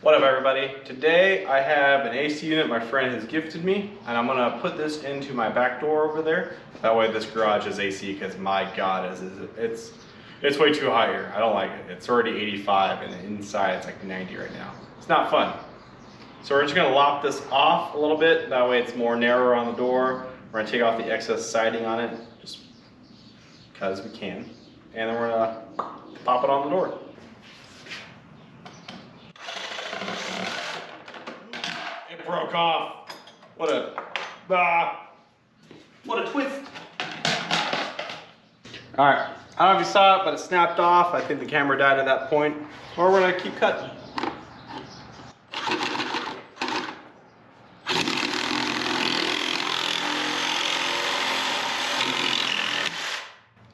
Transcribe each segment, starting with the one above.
What up everybody? Today I have an AC unit my friend has gifted me, and I'm gonna put this into my back door over there. That way this garage is AC, because my God, it's way too high here. I don't like it. It's already 85 and inside it's like 90 right now. It's not fun. So we're just gonna lop this off a little bit. That way it's more narrow on the door. We're gonna take off the excess siding on it, just because we can. And then we're gonna pop it on the door. It broke off. What a twist. All right, I don't know if you saw it, but it snapped off. I think the camera died at that point. Or we're gonna keep cutting.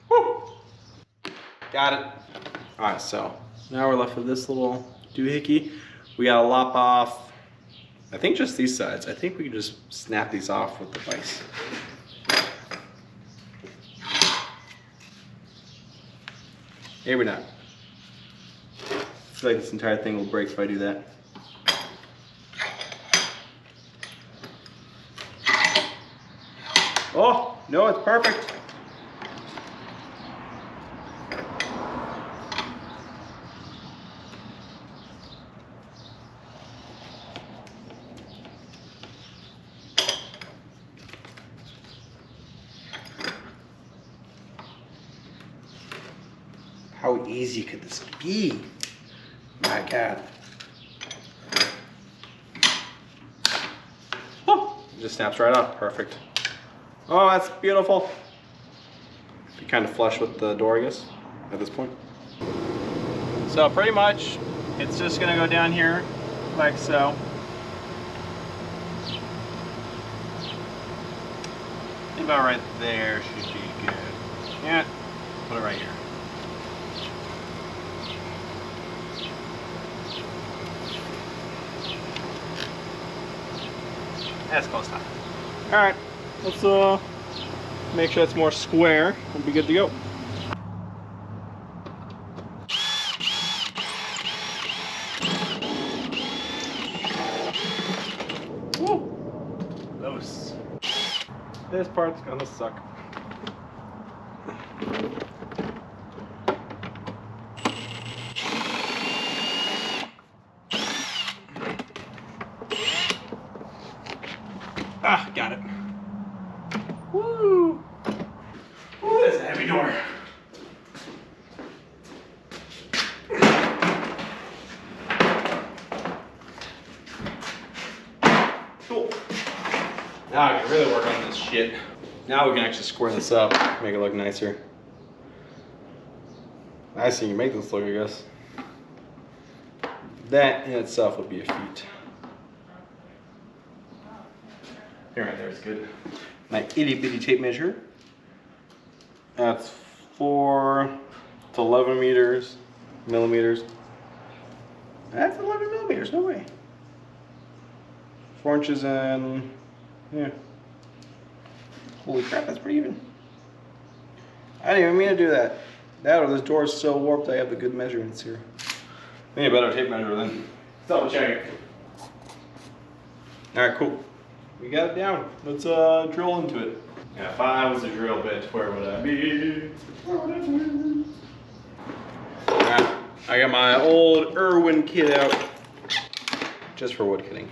Woo! Got it. All right, so now we're left with this little doohickey. We gotta lop off, I think just these sides. I think we can just snap these off with the vise. Maybe not. I feel like this entire thing will break if I do that. Oh, no, it's perfect. How easy could this be? My God. Oh, it just snaps right off. Perfect. Oh, that's beautiful. Be kind of flush with the door, I guess, at this point. So pretty much, it's just gonna go down here like so. About right there should be good. Yeah, put it right here. That's close enough. All right, let's make sure it's more square. We'll be good to go. Woo! This part's gonna suck. Ah, got it. Woo! Ooh, that's a heavy door. Cool. Now I can really work on this shit. Now we can actually square this up, make it look nicer. I see you make this look, I guess. That in itself would be a feat. Right there is good. My itty bitty tape measure. That's 4 to 11 millimeters. That's 11 millimeters, no way. 4 inches and, yeah. Holy crap, that's pretty even. I didn't even mean to do that. That or this door is so warped I have the good measurements here. I need a better tape measure then. Double check it. Alright, cool. We got it down. Let's drill into it. Yeah, if I was a drill bit, where would I be? Where would I be? Alright, I got my old Irwin kit out, just for wood cutting.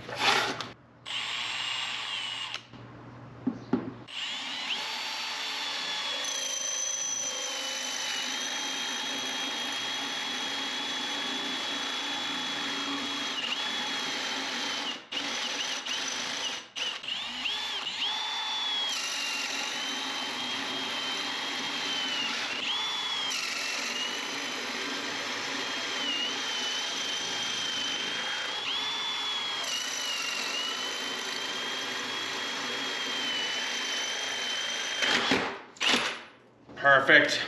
Perfect.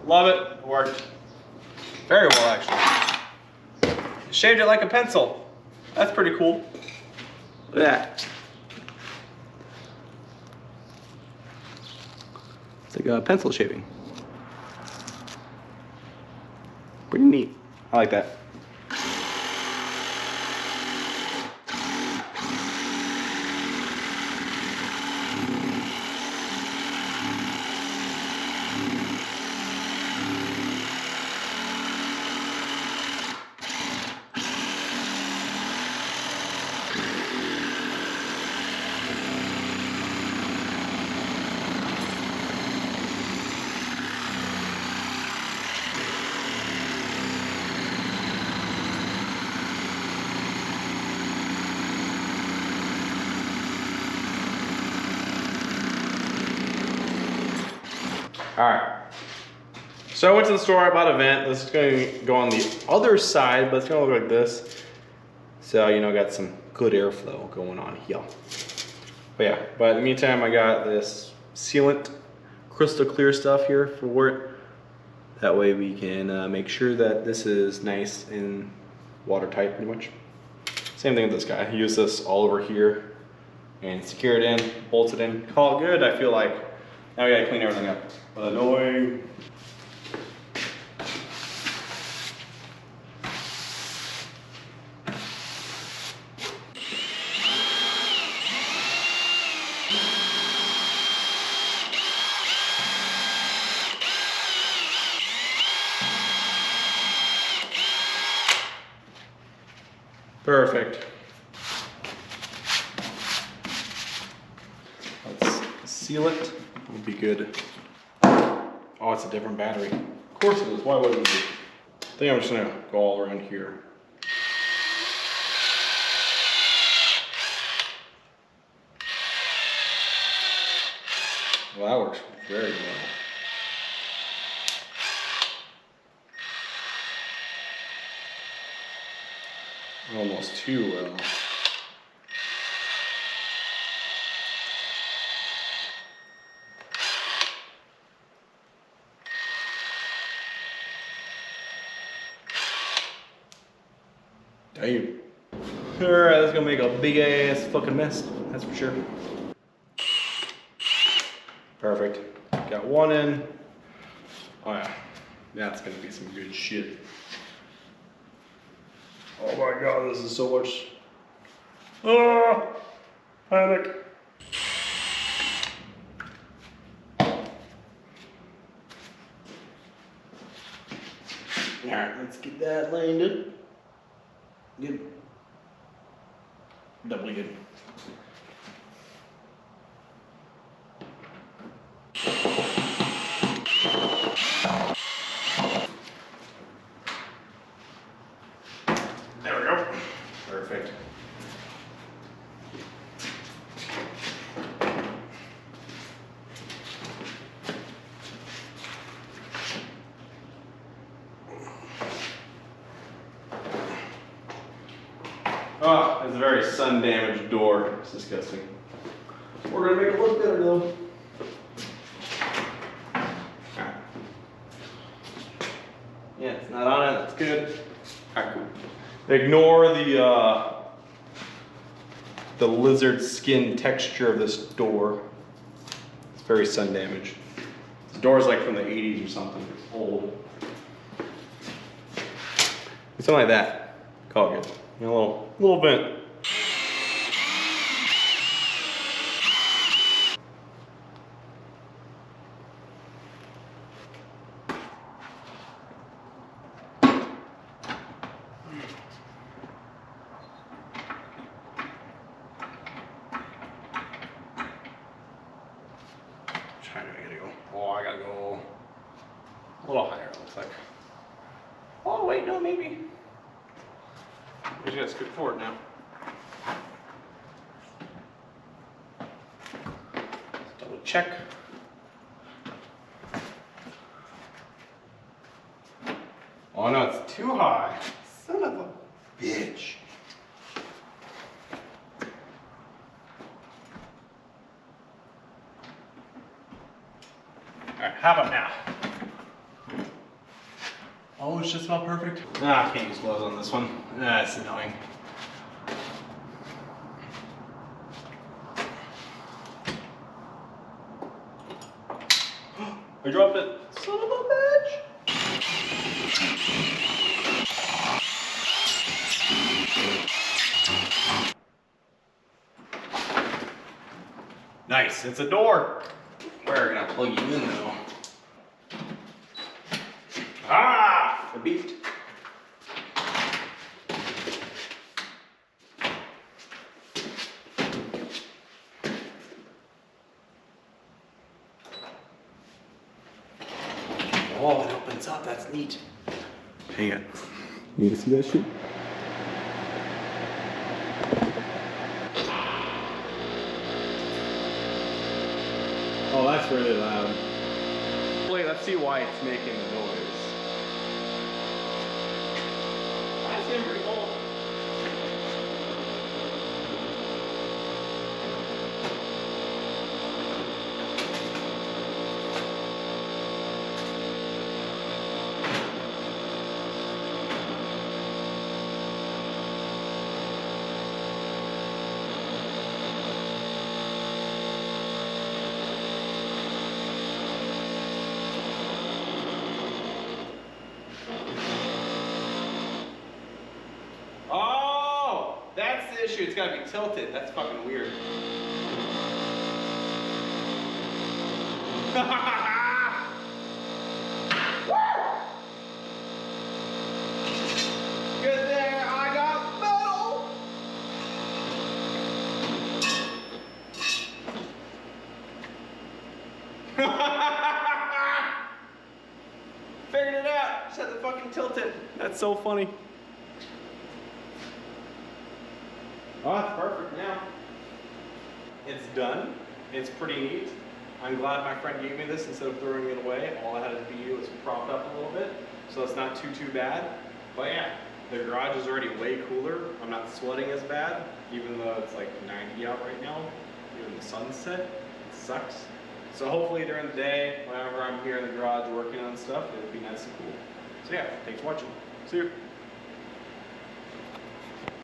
Love it. It worked. Very well, actually. Shaved it like a pencil. That's pretty cool. Look at that. It's like a pencil shaving. Pretty neat. I like that. Alright. So I went to the store, I bought a vent. This is going to go on the other side, but it's going to look like this. So, you know, got some good airflow going on here. But yeah, but in the meantime, I got this sealant, crystal clear stuff here for it. That way we can make sure that this is nice and watertight pretty much. Same thing with this guy. I use this all over here and secure it in, bolt it in, call it good. I feel like now we gotta clean everything up. But annoying. Perfect. Let's seal it. It'll be good. Oh, it's a different battery. Of course it is. Why wouldn't it be? I think I'm just gonna go all around here. Well, that works very well. Almost too well. Damn. Alright, that's gonna make a big ass fucking mess. That's for sure. Perfect. Got one in. Oh yeah. That's gonna be some good shit. Oh my god, this is so much. Ah! Panic. Alright, let's get that landed. Good. Doubly good. There we go. Perfect. Oh, it's a very sun-damaged door. It's disgusting. We're gonna make it look better though. Alright. Yeah, it's not on it. That's good. Alright, cool. Ignore the lizard skin texture of this door. It's very sun-damaged. This door's like from the 80s or something. It's old. Something like that. Call it good. You know, a little vent. Trying to get it go. Oh, I gotta go a little higher, it looks like. Oh, wait, no, maybe. We just gotta scoot forward now. Let's double check. Oh no, it's too high. Son of a bitch. Alright, how about now? Oh, it's just about perfect. Ah, I can't use gloves on this one. That's annoying. I dropped it. Son of a bitch. Nice, it's a door. We're gonna plug you in though. Ah! I beeped. Oh, it opens up, that's neat. Hang on. You can see that shit? Oh, that's really loud. see why it's making the noise. That's getting pretty cold. Oh, that's the issue. It's got to be tilted. That's fucking weird. Good there. I got metal. Figured it out. Just had to fucking tilt it. That's so funny. Oh, that's perfect now. It's done. It's pretty neat. I'm glad my friend gave me this instead of throwing it away. All I had to do was prop it up a little bit, so it's not too bad. But yeah, the garage is already way cooler. I'm not sweating as bad, even though it's like 90 out right now. Even the sunset, it sucks. So hopefully during the day, whenever I'm here in the garage working on stuff, it'll be nice and cool. So yeah, thanks for watching. See you.